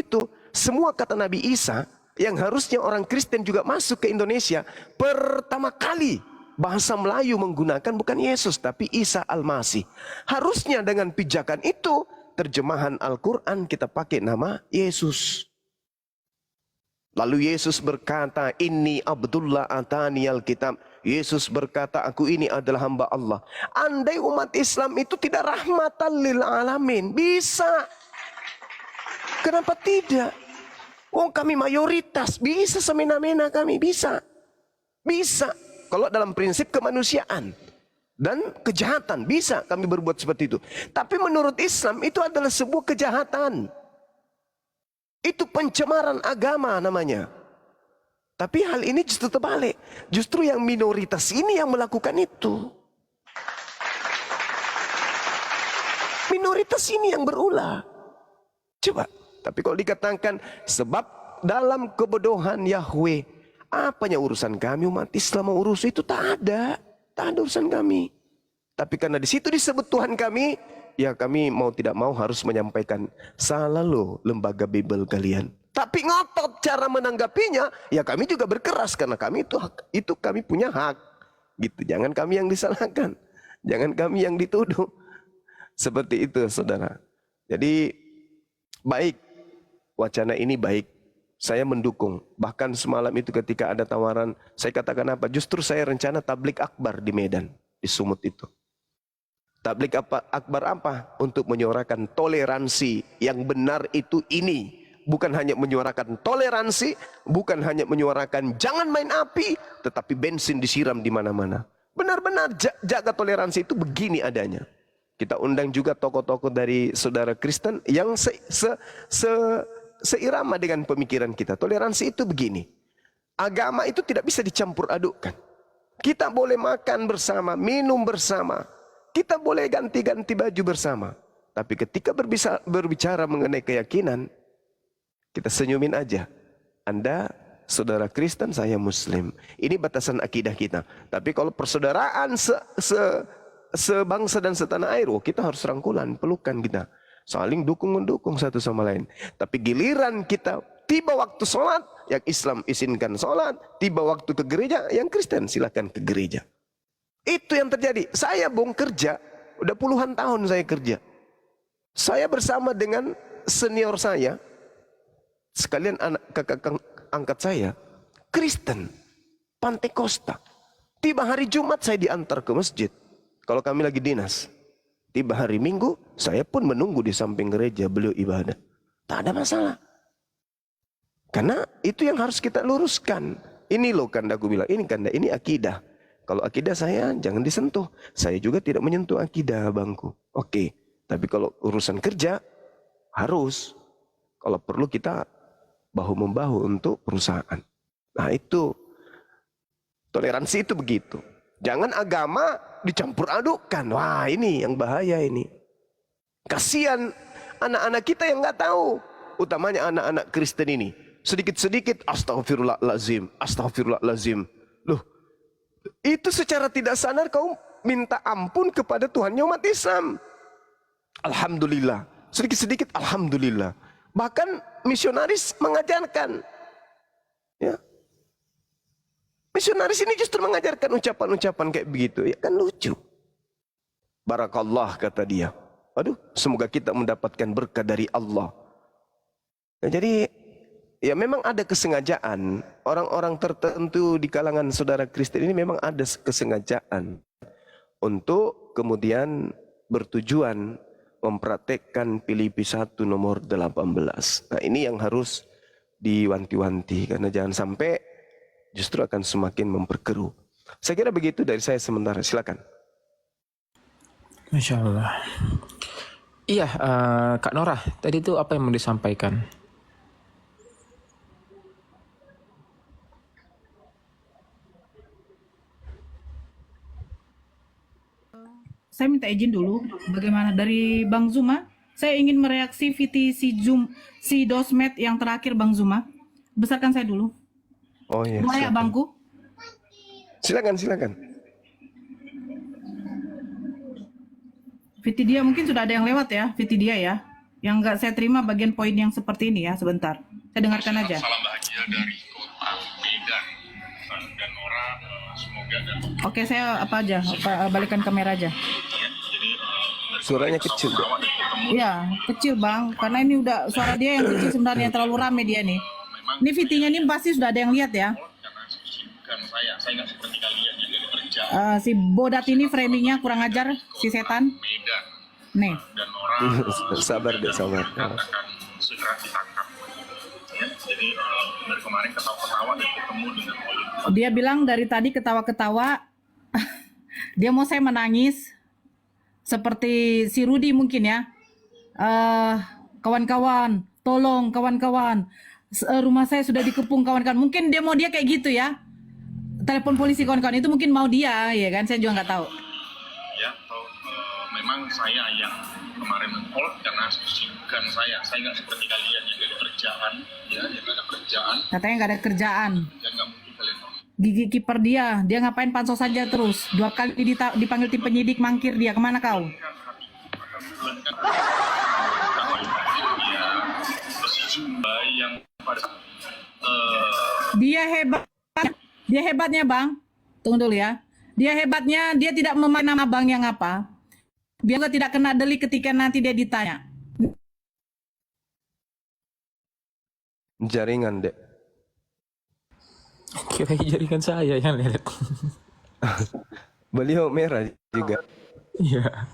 itu, semua kata Nabi Isa yang harusnya orang Kristen juga masuk ke Indonesia, pertama kali bahasa Melayu menggunakan bukan Yesus tapi Isa Al-Masih. Harusnya dengan pijakan itu, terjemahan Al-Quran kita pakai nama Yesus. Lalu Yesus berkata, Inni Abdullah ataniyal kitab. Yesus berkata, aku ini adalah hamba Allah. Andai umat Islam itu tidak rahmatan lil alamin, bisa. Kenapa tidak? Oh, kami mayoritas, bisa semena-mena kami, bisa. Bisa. Kalau dalam prinsip kemanusiaan dan kejahatan, bisa kami berbuat seperti itu. Tapi menurut Islam itu adalah sebuah kejahatan. Itu pencemaran agama namanya. Tapi hal ini justru terbalik. Justru yang minoritas ini yang melakukan itu. Minoritas ini yang berulah. Coba. Tapi kalau dikatakan sebab dalam kebodohan Yahweh, apanya urusan kami umat Islam mau urus itu, tak ada urusan kami. Tapi karena di situ disebut Tuhan kami, ya kami mau tidak mau harus menyampaikan, salah loh lembaga Bible kalian. Tapi ngotot cara menanggapinya, ya kami juga berkeras karena kami itu kami punya hak. Gitu. Jangan kami yang disalahkan, jangan kami yang dituduh. Seperti itu, saudara. Jadi baik, wacana ini baik. Saya mendukung. Bahkan semalam itu ketika ada tawaran, saya katakan apa? Justru saya rencana tablik akbar di Medan, di Sumut itu. Tablik akbar apa? Untuk menyuarakan toleransi yang benar itu ini. Bukan hanya menyuarakan toleransi, bukan hanya menyuarakan jangan main api, tetapi bensin disiram di mana-mana. Benar-benar jaga toleransi itu begini adanya. Kita undang juga tokoh-tokoh dari saudara Kristen yang seirama dengan pemikiran kita. Toleransi itu begini. Agama itu tidak bisa dicampur adukkan. Kita boleh makan bersama, minum bersama. Kita boleh ganti-ganti baju bersama. Tapi ketika berbicara mengenai keyakinan, kita senyumin aja. Anda saudara Kristen, saya Muslim. Ini batasan akidah kita. Tapi kalau persaudaraan sebangsa dan setanah air, kita harus rangkulan, pelukan kita. Saling dukung-mendukung satu sama lain. Tapi giliran kita tiba waktu sholat, yang Islam izinkan sholat. Tiba waktu ke gereja, yang Kristen silahkan ke gereja. Itu yang terjadi. Saya kerja, udah puluhan tahun saya kerja. Saya bersama dengan senior saya, sekalian kakak angkat saya, Kristen, Pantekosta. Tiba hari Jumat saya diantar ke masjid. Kalau kami lagi dinas. Tiba hari Minggu, saya pun menunggu di samping gereja beliau ibadah. Tak ada masalah. Karena itu yang harus kita luruskan. Ini loh kanda aku bilang, ini akidah. Kalau akidah saya jangan disentuh. Saya juga tidak menyentuh akidah bangku. Oke, tapi kalau urusan kerja harus. Kalau perlu kita bahu-membahu untuk perusahaan. Nah itu, toleransi itu begitu. Jangan agama dicampur adukkan. Wah ini yang bahaya ini. Kasihan anak-anak kita yang nggak tahu. Utamanya anak-anak Kristen ini. Sedikit-sedikit astagfirullahalazim, astagfirullahalazim. Loh, itu secara tidak sadar kau minta ampun kepada Tuhannya umat Islam. Alhamdulillah. Sedikit-sedikit alhamdulillah. Bahkan misionaris mengajarkan. Ya. Misionaris ini justru mengajarkan ucapan-ucapan kayak begitu. Ya kan lucu. Barakallah kata dia. Aduh, semoga kita mendapatkan berkah dari Allah. Nah, jadi ya memang ada kesengajaan. Orang-orang tertentu di kalangan saudara Kristen ini memang ada kesengajaan. Untuk kemudian bertujuan mempraktekkan Filipi 1 nomor 18. Nah ini yang harus diwanti-wanti. Karena jangan sampai justru akan semakin memperkeruh. Saya kira begitu dari saya sementara. Silakan. Masya Allah. Iya, Kak Norah, tadi itu apa yang mau disampaikan? Saya minta izin dulu, bagaimana dari Bang Zuma? Saya ingin mereaksi VT si Dosmet yang terakhir Bang Zuma. Besarkan saya dulu. Oh iya. Boleh ya Bangku? Silakan. VT dia mungkin sudah ada yang lewat ya, VT dia ya. Yang nggak saya terima bagian poin yang seperti ini ya. Sebentar, saya dengarkan aja. Salam bahagia dari kota Medan dan Nora, semoga dan Oke, saya apa aja, balikan kamera aja. jadi Suaranya kecil, Dek. Iya, kecil bang, karena ini udah suara dia yang kecil sebenarnya, terlalu rame dia nih. Ini VT-nya ini pasti sudah ada yang lihat ya. karena bukan saya nggak seperti kalian yang dari kerja Si Bodat ini framingnya kurang ajar, si setan. Medan Nih, dan Nora Sabar, Dek, sabar. akan segera ditangkap. Ya, jadi dari kemarin ketawa-ketawa dan ketemu dengan Oli. dia bilang dari tadi ketawa-ketawa, dia mau saya menangis, seperti si Rudi mungkin ya. Kawan-kawan, tolong kawan-kawan, rumah saya sudah dikepung kawan-kawan. Mungkin dia mau dia kayak gitu ya. Telepon polisi kawan-kawan itu mungkin mau dia, ya kan? Saya juga nggak tahu. Ya, atau memang saya yang kemarin menghold karena bukan saya nggak seperti kalian yang dari kerjaan, ya, yang ada kerjaan, Katanya nggak ada kerjaan. yang nggak mungkin kalian tahu. Gigi kiper dia ngapain pansos saja terus. 2 kali dipanggil tim penyidik, mangkir dia. Kemana kau? Ya, terus Zumba yang pada Dia hebat. Dia hebatnya bang. Tunggu dulu ya. Dia hebatnya dia tidak memakai nama bang yang apa. Dia juga tidak kena delik ketika nanti dia ditanya. Jaringan, Dek. Kira jaringan saya yang lihat. Beliau merah juga. Iya.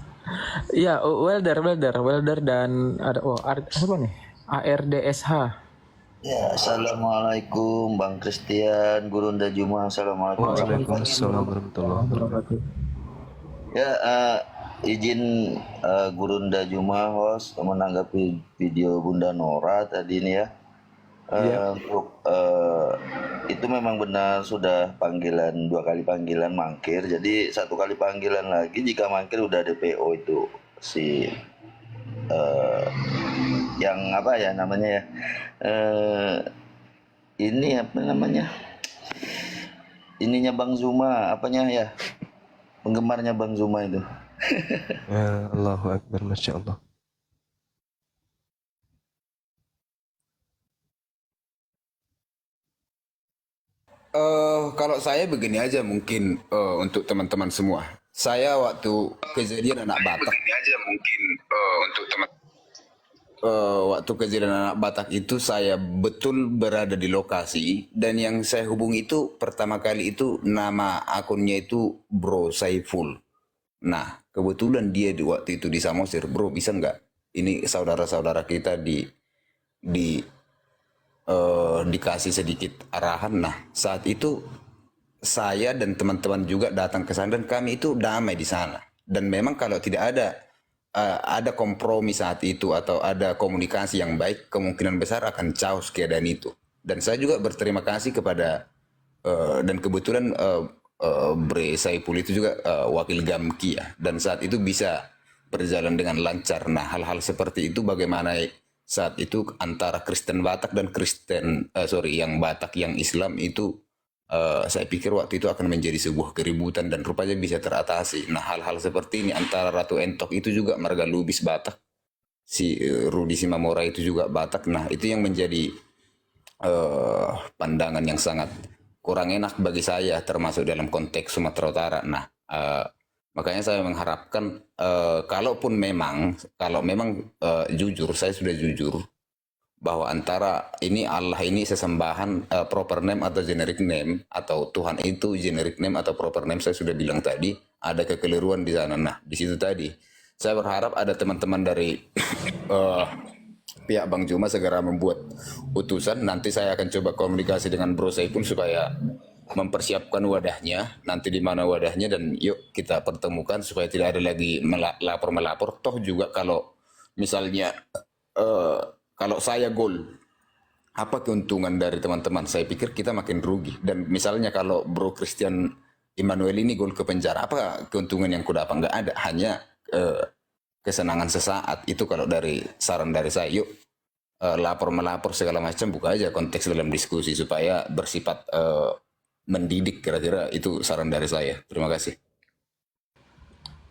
Iya, welder dan ada apa nih? ARDSH. Ya, assalamualaikum Bang Christian, Gurunda Juma, assalamualaikum. Waalaikumsalam warahmatullahi wabarakatuh. Ya, izin Gurunda Juma host menanggapi video Bunda Nora tadi ini ya. Untuk itu memang benar sudah panggilan 2 kali panggilan mangkir. Jadi 1 kali panggilan lagi jika mangkir udah DPO itu si yang apa ya namanya ya, ini apa namanya, ininya Bang Zuma, apanya ya, penggemarnya Bang Zuma itu. Ya, Allahu Akbar, Masya Allah. Kalau saya begini aja mungkin untuk teman-teman semua. Saya waktu kejadian anak Batak. Begini aja mungkin untuk teman. Waktu kejadian anak Batak itu saya betul berada di lokasi dan yang saya hubungi itu pertama kali itu nama akunnya itu Bro Saiful. Nah kebetulan dia di waktu itu di Samosir, bro bisa nggak? Ini saudara-saudara kita dikasih sedikit arahan. Nah saat itu saya dan teman-teman juga datang ke sana dan kami itu damai di sana. Dan memang kalau tidak ada kompromi saat itu atau ada komunikasi yang baik, kemungkinan besar akan chaos keadaan itu. Dan saya juga berterima kasih kepada dan kebetulan Bre Saipul itu juga wakil Gamki ya. Dan saat itu bisa berjalan dengan lancar. Nah hal-hal seperti itu bagaimana saat itu antara Kristen Batak dan yang Batak yang Islam itu saya pikir waktu itu akan menjadi sebuah keributan dan rupanya bisa teratasi. Nah hal-hal seperti ini antara Ratu Entok itu juga marga Lubis Batak, si Rudi Simamora itu juga Batak. Nah itu yang menjadi pandangan yang sangat kurang enak bagi saya termasuk dalam konteks Sumatera Utara. Nah makanya saya mengharapkan kalau memang jujur, saya sudah jujur bahwa antara ini Allah ini sesembahan proper name atau generic name, atau Tuhan itu generic name atau proper name, saya sudah bilang tadi ada kekeliruan di sana. Nah di situ tadi saya berharap ada teman-teman dari pihak Bang Juma segera membuat utusan. Nanti saya akan coba komunikasi dengan Bro Saipul supaya mempersiapkan wadahnya, nanti di mana wadahnya, dan yuk kita pertemukan supaya tidak ada lagi melapor. Toh juga kalau misalnya kalau saya gol, apa keuntungan dari teman-teman? Saya pikir kita makin rugi. Dan misalnya kalau Bro Christian Emmanuel ini gol ke penjara, apa keuntungan yang kudapat? Nggak ada, hanya kesenangan sesaat. Itu kalau dari saran dari saya, yuk melapor segala macam, buka aja konteks dalam diskusi supaya bersifat mendidik, kira-kira itu saran dari saya. Terima kasih.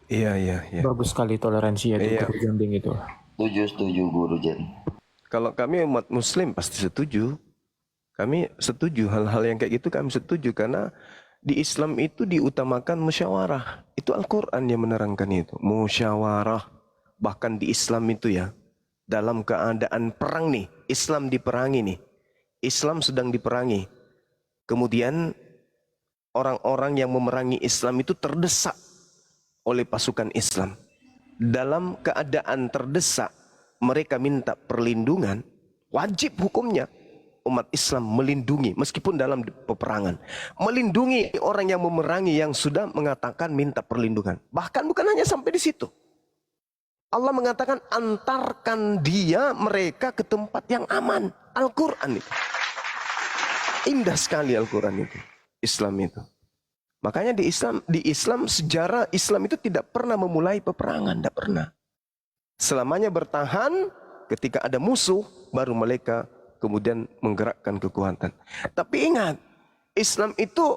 Iya. Bagus sekali toleransi ya Iya. itu. Setuju Guru Jen. Kalau kami umat muslim pasti setuju. Kami setuju hal-hal yang kayak gitu, kami setuju karena di Islam itu diutamakan musyawarah. Itu Al-Quran yang menerangkan itu. Musyawarah. Bahkan di Islam itu ya, dalam keadaan perang nih, Islam diperangi nih. Islam sedang diperangi. Kemudian orang-orang yang memerangi Islam itu terdesak oleh pasukan Islam. Dalam keadaan terdesak, mereka minta perlindungan. Wajib hukumnya umat Islam melindungi, meskipun dalam peperangan, melindungi orang yang memerangi yang sudah mengatakan minta perlindungan. Bahkan bukan hanya sampai di situ. Allah mengatakan antarkan dia mereka ke tempat yang aman. Al-Quran itu. Indah sekali Al-Quran itu. Islam itu. Makanya di Islam sejarah Islam itu tidak pernah memulai peperangan, tidak pernah. Selamanya bertahan, ketika ada musuh baru mereka kemudian menggerakkan kekuatan. Tapi ingat, Islam itu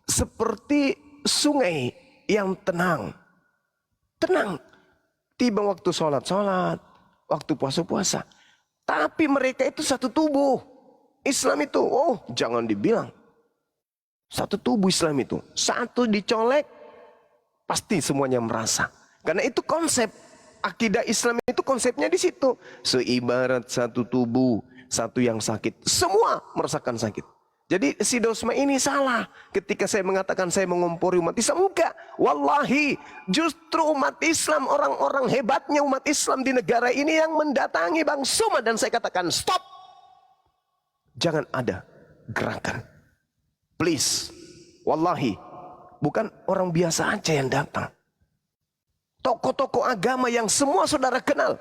seperti sungai yang tenang. Tenang. Tiba waktu sholat, waktu puasa. Tapi mereka itu satu tubuh. Islam itu, jangan dibilang. Satu tubuh Islam itu. Satu dicolek, pasti semuanya merasa. Karena itu konsep. Akidah Islam itu konsepnya di situ. Seibarat satu tubuh, satu yang sakit. Semua merasakan sakit. Jadi si Dosma ini salah. Ketika saya mengatakan saya mengompori umat Islam. Enggak. Wallahi. Justru umat Islam, orang-orang hebatnya umat Islam di negara ini yang mendatangi Bang Suma. Dan saya katakan stop. Jangan ada gerakan. Please. Wallahi. Bukan orang biasa aja yang datang. Tokoh-tokoh agama yang semua saudara kenal.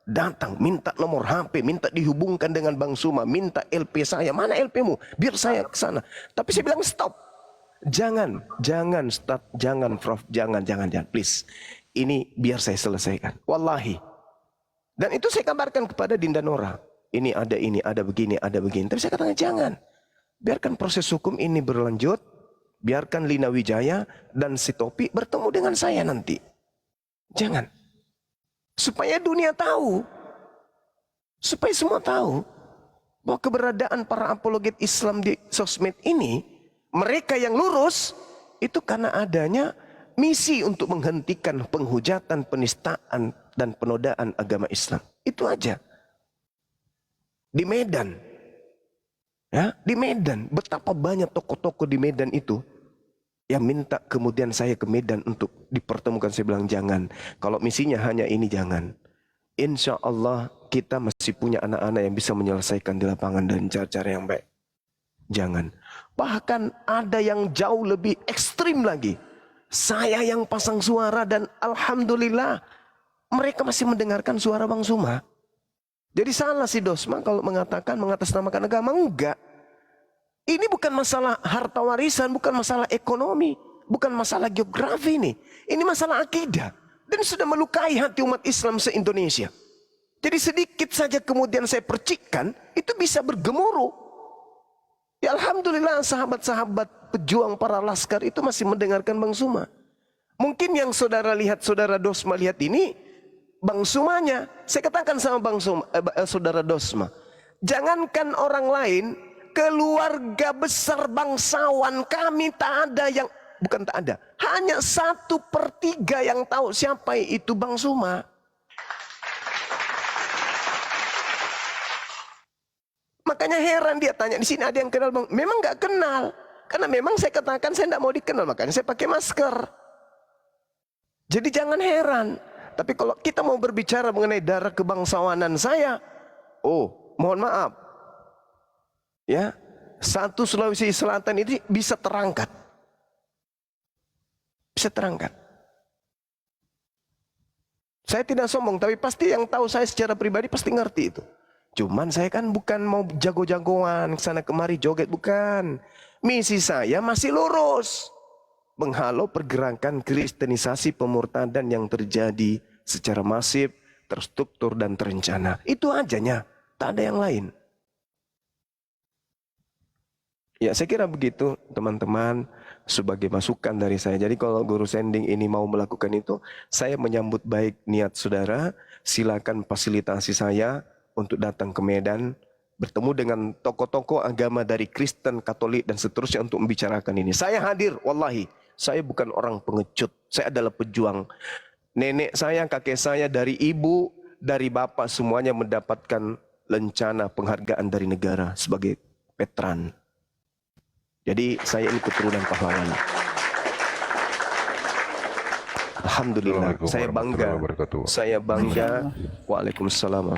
Datang, minta nomor HP, minta dihubungkan dengan Bang Suma, minta LP saya. Mana LP-mu? Biar saya ke sana. Tapi saya bilang stop. Jangan start, jangan Prof, jangan, please. Ini biar saya selesaikan. Wallahi. Dan itu saya kabarkan kepada Dinda Nora. Ini, ada begini. Tapi saya katakan jangan. Biarkan proses hukum ini berlanjut. Biarkan Lina Wijaya dan si Topi bertemu dengan saya nanti. Jangan. Supaya dunia tahu. Supaya semua tahu. Bahwa keberadaan para apologet Islam di sosmed ini. Mereka yang lurus. Itu karena adanya misi untuk menghentikan penghujatan, penistaan, dan penodaan agama Islam. Itu aja. Di Medan. Ya, di Medan. Betapa banyak tokoh-tokoh di Medan itu. Yang minta kemudian saya ke Medan untuk dipertemukan. Saya bilang jangan. Kalau misinya hanya ini jangan. Insya Allah kita masih punya anak-anak yang bisa menyelesaikan di lapangan dan cara-cara yang baik. Jangan. Bahkan ada yang jauh lebih ekstrim lagi. Saya yang pasang suara dan alhamdulillah mereka masih mendengarkan suara Bang Suma. Jadi salah si Dosma kalau mengatakan mengatasnamakan agama. Enggak. Ini bukan masalah harta warisan, bukan masalah ekonomi, bukan masalah geografi nih. Ini masalah akidah. Dan sudah melukai hati umat Islam se-Indonesia. Jadi sedikit saja kemudian saya percikkan, itu bisa bergemuruh. Ya alhamdulillah sahabat-sahabat pejuang para laskar itu masih mendengarkan Bang Suma. Mungkin yang saudara lihat, saudara Dosma lihat ini, Bang Sumanya. Saya katakan sama Bang Suma, saudara Dosma. Jangankan orang lain, keluarga besar bangsawan kami tak ada yang, bukan tak ada, hanya 1/3 yang tahu siapa itu Bang Suma. Makanya heran dia tanya, di sini ada yang kenal Bang? Memang nggak kenal, karena memang saya katakan saya tidak mau dikenal, makanya saya pakai masker. Jadi jangan heran. Tapi kalau kita mau berbicara mengenai darah kebangsawanan saya, mohon maaf. Ya, satu Sulawesi Selatan ini bisa terangkat. Bisa terangkat. Saya tidak sombong, tapi pasti yang tahu saya secara pribadi pasti ngerti itu. Cuman saya kan bukan mau jago-jagoan kesana kemari joget, bukan. Misi saya masih lurus. Menghalau pergerakan kristenisasi pemurtadan yang terjadi secara masif, terstruktur dan terencana. Itu ajanya, tak ada yang lain. Ya, saya kira begitu teman-teman, sebagai masukan dari saya. Jadi kalau Guru Sending ini mau melakukan itu, saya menyambut baik niat saudara. Silakan fasilitasi saya untuk datang ke Medan, bertemu dengan tokoh-tokoh agama dari Kristen, Katolik dan seterusnya untuk membicarakan ini. Saya hadir, wallahi. Saya bukan orang pengecut, saya adalah pejuang. Nenek saya, kakek saya, dari ibu, dari bapak semuanya mendapatkan lencana penghargaan dari negara sebagai veteran. Jadi saya ini keturunan pahlawan. Alhamdulillah, saya bangga. Saya bangga. Waalaikumsalam.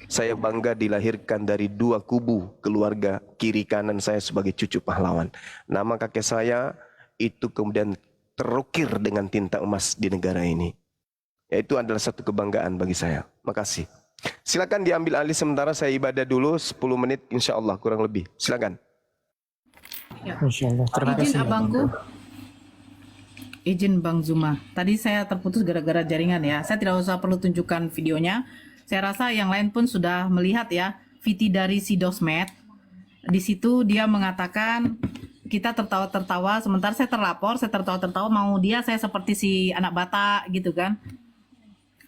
Saya bangga dilahirkan dari dua kubu keluarga kiri kanan saya sebagai cucu pahlawan. Nama kakek saya itu kemudian terukir dengan tinta emas di negara ini. Itu adalah satu kebanggaan bagi saya. Makasih. Silakan diambil alih sementara, saya ibadah dulu 10 menit insya Allah kurang lebih. Silakan. Insyaallah. Terima Izin kasih. abangku, izin Bang Zuma. Tadi saya terputus gara-gara jaringan ya. Saya tidak usah perlu tunjukkan videonya. Saya rasa yang lain pun sudah melihat ya. VT dari si Dosmet. Di situ dia mengatakan kita tertawa-tertawa, sementara saya terlapor, saya tertawa-tertawa, mau dia saya seperti si anak Batak gitu kan.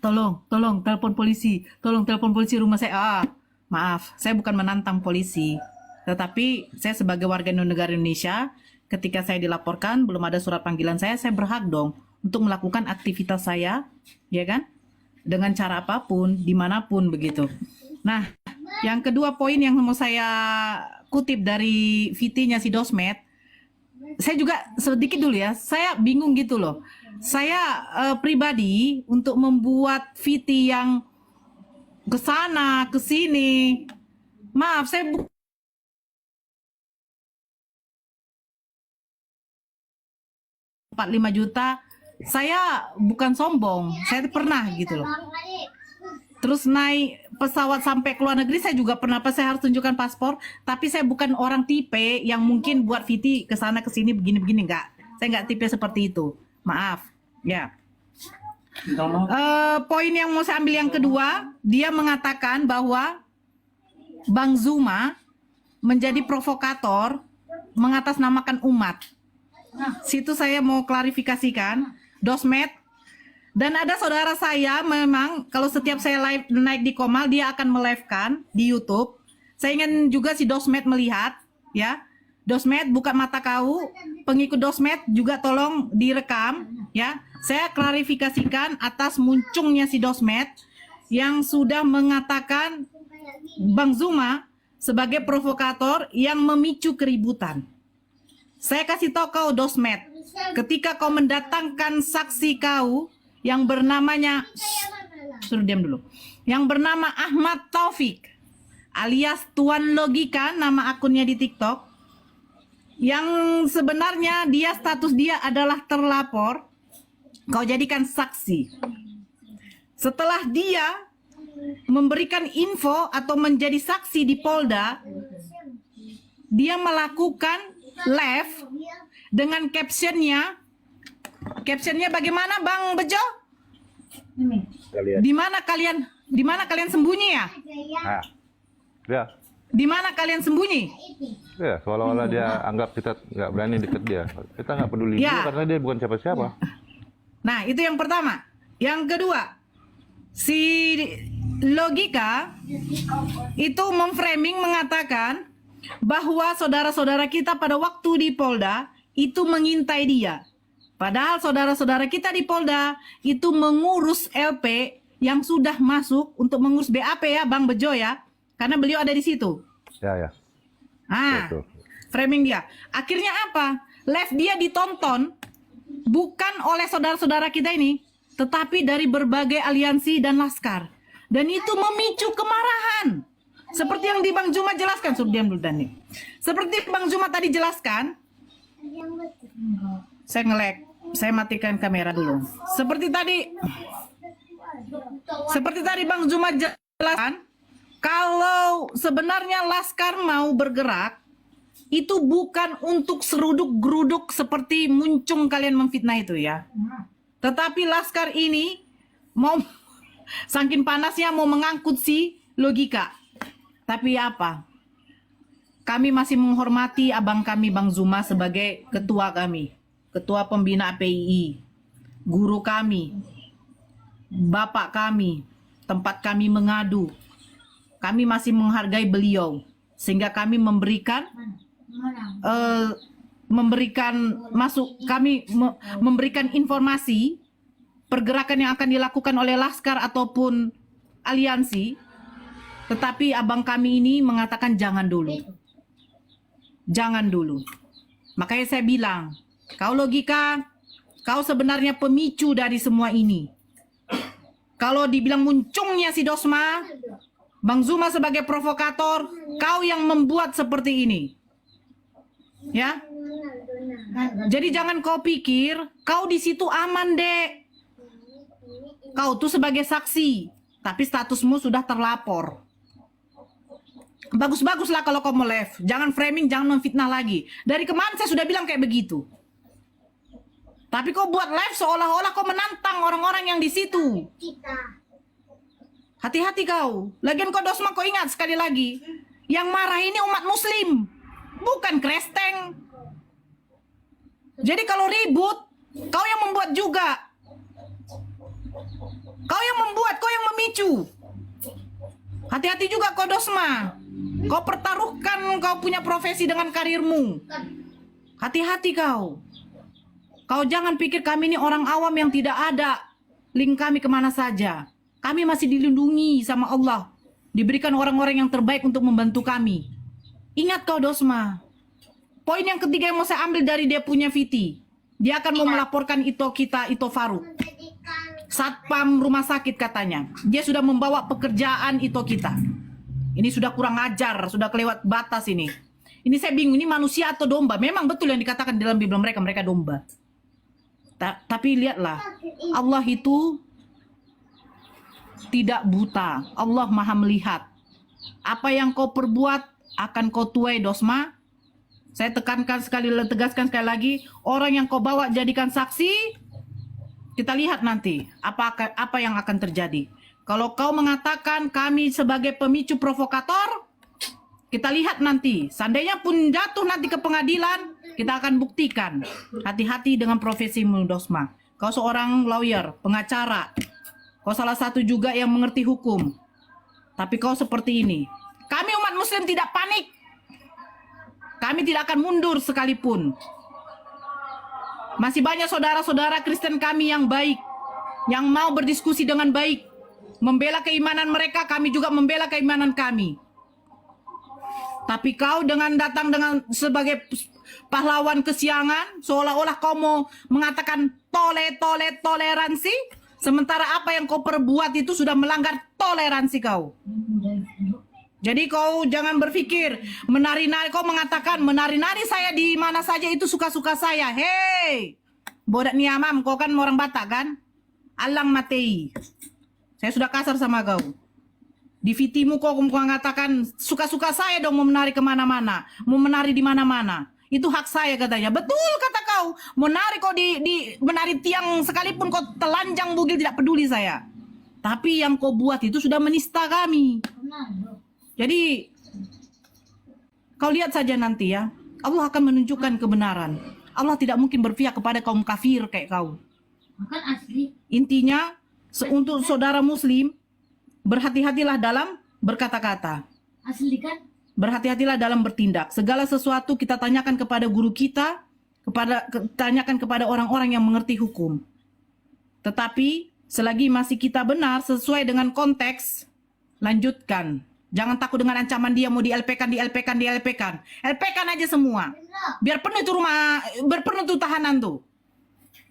Tolong telepon polisi, tolong telepon polisi rumah saya. Maaf, saya bukan menantang polisi. Tetapi saya sebagai warga negara Indonesia, ketika saya dilaporkan belum ada surat panggilan saya berhak dong untuk melakukan aktivitas saya, ya kan? Dengan cara apapun, dimanapun begitu. Nah, yang kedua poin yang mau saya kutip dari VT-nya si Dosmet, saya juga sedikit dulu ya, saya bingung gitu loh. Saya pribadi untuk membuat VT yang kesana, kesini, maaf, saya 45 juta, saya bukan sombong, saya pernah gitu loh. Terus naik pesawat sampai ke luar negeri saya juga pernah, saya harus tunjukkan paspor, tapi saya bukan orang tipe yang mungkin buat VT ke sana ke sini begini-begini, enggak. Saya enggak tipe seperti itu. Maaf, ya. Poin yang mau saya ambil yang kedua, dia mengatakan bahwa Bang Zuma menjadi provokator mengatasnamakan umat. Situ saya mau klarifikasikan, Dosmet. Dan ada saudara saya memang kalau setiap saya live naik di Komal dia akan melive-kan di YouTube. Saya ingin juga si Dosmet melihat, ya. Dosmet buka mata kau, pengikut Dosmet juga tolong direkam, ya. Saya klarifikasikan atas munculnya si Dosmet yang sudah mengatakan Bang Zuma sebagai provokator yang memicu keributan. Saya kasih tahu kau Dosmet, ketika kau mendatangkan saksi kau yang bernamanya, suruh diam dulu, yang bernama Ahmad Taufik alias Tuan Logika, nama akunnya di TikTok, yang sebenarnya dia status dia adalah terlapor, kau jadikan saksi. Setelah dia memberikan info atau menjadi saksi di Polda, dia melakukan live dengan captionnya bagaimana Bang Bejo? Di mana kalian sembunyi ya? Ya, Di mana kalian sembunyi? ya seolah-olah dia anggap kita nggak berani deket dia. Kita nggak peduli Ya. dia karena dia bukan siapa-siapa. Nah, itu yang pertama. Yang kedua, si Logika itu memframing mengatakan bahwa saudara-saudara kita pada waktu di Polda itu mengintai dia. Padahal saudara-saudara kita di Polda itu mengurus LP yang sudah masuk untuk mengurus BAP ya, Bang Bejo ya. Karena beliau ada di situ. Ya. Betul. Framing dia. Akhirnya apa? Live dia ditonton bukan oleh saudara-saudara kita ini, tetapi dari berbagai aliansi dan laskar. Dan itu memicu kemarahan. Seperti yang di Bang Zuma jelaskan, suruh diam dulu Dani. Seperti Bang Zuma tadi jelaskan, saya nge-lag, saya matikan kamera dulu. Seperti tadi Bang Zuma jelaskan, kalau sebenarnya laskar mau bergerak, itu bukan untuk seruduk-geruduk seperti muncung kalian memfitnah itu ya. Tetapi laskar ini mau saking panasnya mau mengangkut si Logika. Tapi apa? kami masih menghormati abang kami Bang Zuma sebagai ketua kami, ketua pembina PII, guru kami, bapak kami, tempat kami mengadu. Kami masih menghargai beliau sehingga kami memberikan memberikan informasi pergerakan yang akan dilakukan oleh Laskar ataupun aliansi. Tetapi abang kami ini mengatakan jangan dulu. Jangan dulu. Makanya saya bilang, kau logika, kau sebenarnya pemicu dari semua ini. Kalau dibilang muncungnya si Dosma, Bang Zuma sebagai provokator, kau yang membuat seperti ini. Ya. Jadi jangan kau pikir kau di situ aman, Dek. Kau tuh sebagai saksi, tapi statusmu sudah terlapor. Bagus-baguslah kalau kau mau live. Jangan framing, jangan memfitnah lagi. Dari kemarin saya sudah bilang kayak begitu. Tapi kau buat live seolah-olah kau menantang orang-orang yang di situ. Hati-hati kau. Lagian kau Dosma, kau ingat sekali lagi. Yang marah ini umat muslim, bukan kristeng. Jadi kalau ribut, kau yang membuat juga. Kau yang membuat, kau yang memicu. Hati-hati juga kau Dosma. Kau pertaruhkan kau punya profesi dengan karirmu. Hati-hati kau. Kau jangan pikir kami ini orang awam yang tidak ada link kami kemana saja. Kami masih dilindungi sama Allah. Diberikan orang-orang yang terbaik untuk membantu kami. Ingat kau Dosma. Poin yang ketiga yang mau saya ambil dari dia punya Viti. Dia akan mau melaporkan Ito Faruk. Satpam rumah sakit katanya. Dia sudah membawa pekerjaan Ito kita. Ini sudah kurang ajar, sudah kelewat batas ini. Ini saya bingung, ini manusia atau domba? Memang betul yang dikatakan dalam Bible mereka domba. Tapi lihatlah, Allah itu tidak buta. Allah maha melihat. Apa yang kau perbuat akan kau tuai Dosma. Saya tegaskan sekali lagi, orang yang kau bawa jadikan saksi, kita lihat nanti apa yang akan terjadi. Kalau kau mengatakan kami sebagai pemicu provokator, kita lihat nanti. Seandainya pun jatuh nanti ke pengadilan, kita akan buktikan. Hati-hati dengan profesimu Dosma. Kau seorang lawyer, pengacara. Kau salah satu juga yang mengerti hukum. Tapi kau seperti ini. Kami umat muslim tidak panik. Kami tidak akan mundur sekalipun. Masih banyak saudara-saudara Kristen kami yang baik, yang mau berdiskusi dengan baik, membela keimanan mereka, kami juga membela keimanan kami. Tapi kau dengan datang dengan sebagai pahlawan kesiangan, seolah-olah kau mau mengatakan toleransi, sementara apa yang kau perbuat itu sudah melanggar toleransi kau. Jadi kau jangan berpikir menari-nari, kau mengatakan menari-nari saya di mana saja itu suka-suka saya. Hei, bodak niamam, kau kan orang Batak kan? Alang matei. Saya sudah kasar sama kau. Di vitimu kau mengatakan suka-suka saya dong mau menari kemana-mana, mau menari di mana-mana. Itu hak saya katanya. Betul kata kau. Menari kau di menari tiang sekalipun kau telanjang bugil tidak peduli saya. Tapi yang kau buat itu sudah menista kami. Jadi kau lihat saja nanti ya. Allah akan menunjukkan kebenaran. Allah tidak mungkin berpihak kepada kaum kafir kayak kau. Intinya untuk saudara muslim, berhati-hatilah dalam berkata-kata. Asli kan? Berhati-hatilah dalam bertindak. Segala sesuatu kita tanyakan kepada guru kita, tanyakan kepada orang-orang yang mengerti hukum. Tetapi selagi masih kita benar sesuai dengan konteks, lanjutkan. Jangan takut dengan ancaman dia mau di LP-kan. LP-kan aja semua. Biar penuh itu rumah, berpenuh itu tahanan tuh.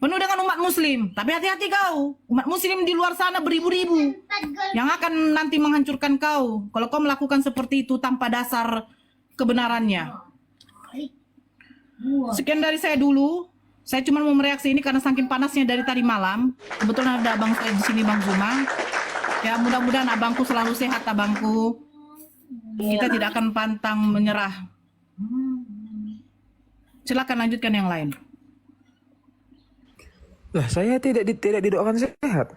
Penuh dengan umat muslim. Tapi hati-hati kau. Umat muslim di luar sana beribu-ribu yang akan nanti menghancurkan kau kalau kau melakukan seperti itu tanpa dasar kebenarannya. Sekian dari saya dulu. Saya cuma mau mereaksi ini karena saking panasnya dari tadi malam. Kebetulan ada abang saya di sini, Bang Zuma. Ya mudah-mudahan abangku selalu sehat, abangku. Kita tidak akan pantang menyerah. Silakan lanjutkan yang lain. Lah saya tidak didoakan sehat.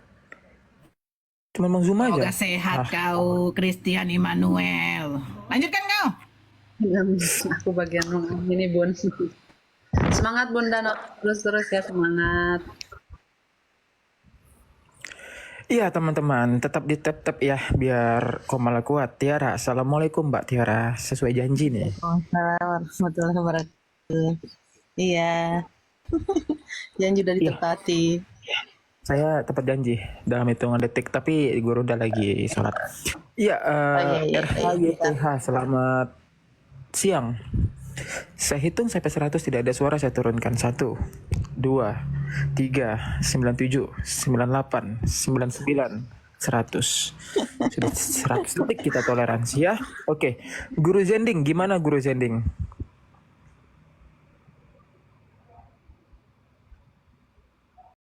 Cuma Bang Zuma aja. Semoga sehat kau, Christian Emmanuel. Lanjutkan kau. Aku bagian ini Bun. Semangat Bunda, terus ya, semangat. Iya teman-teman, tetap di tap ya biar Komala kuat. Tiara, assalamualaikum Mbak Tiara, sesuai janji nih. Waalaikumsalam warahmatullahi wabarakatuh. Iya. Janji udah ditepati. Saya tepat janji dalam hitungan detik, tapi guru udah lagi sholat. Iya, RHYTH, selamat siang. Saya hitung sampai 100 tidak ada suara, saya turunkan 1, 2, 3, 97, 98, 99, 100. Sudah 100 detik kita toleransi ya. Oke, Guru Zending, gimana Guru Zending?